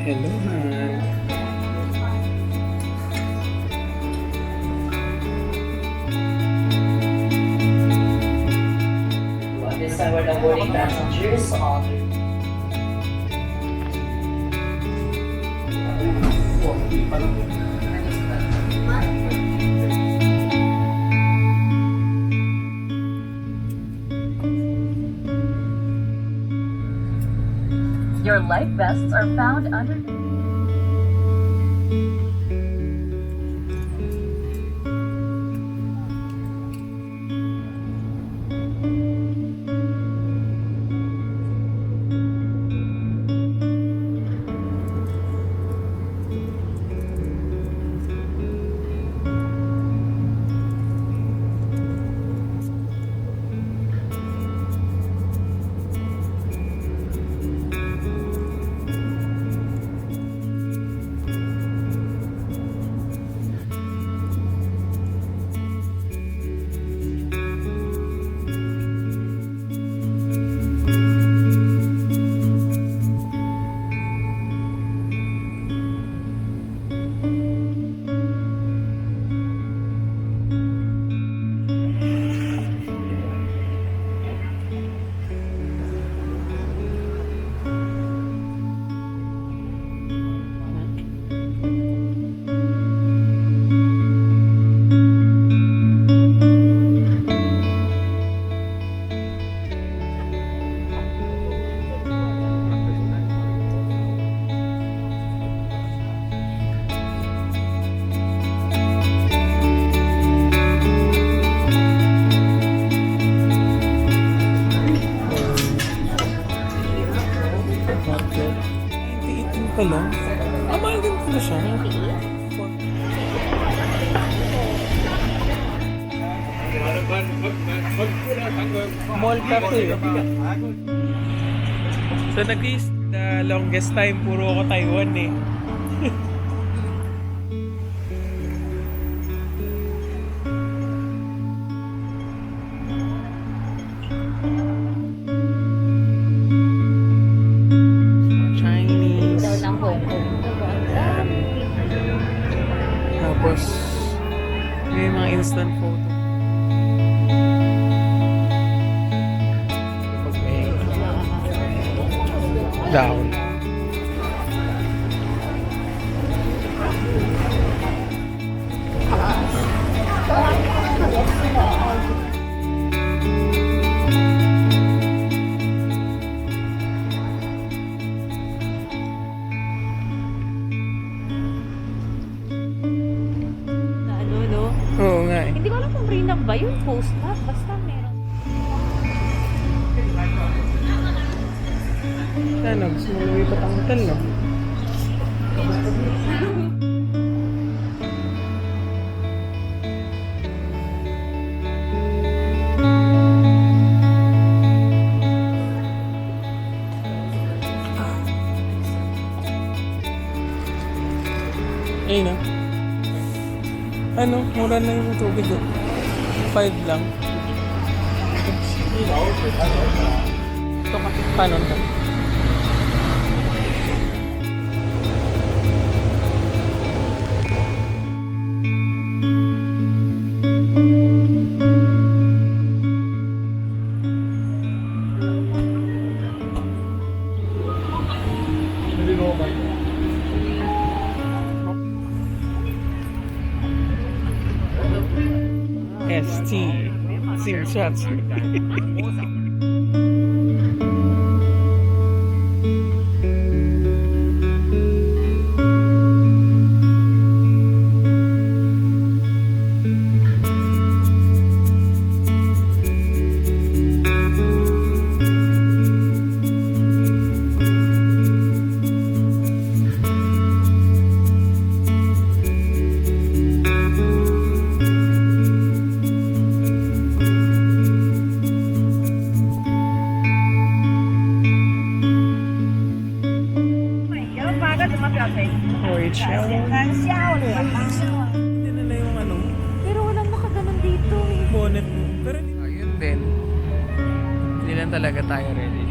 Hello, Han. This time we're now boarding passengers on your life vests are found under. Pala. Mahal din pala siya. Mall cafe. So the longest time puro ako Taiwan eh. Tapos, may mga instant photo. Okay. Down. Oo nga eh. Hindi ko alam kung prenup ba yun, post-up, basta meron. Ano, gusto mo lumipat ang hotel, no? Ayun na. Ano, mura na yung tubig oh. 5 lang. Ito ka, paano na? ST Tsim Sha Tsui. Hindi na yung ano. Pero walang nakaganon dito eh. Bonnet mo. Pero ayun din. Hindi lang talaga tayo ready.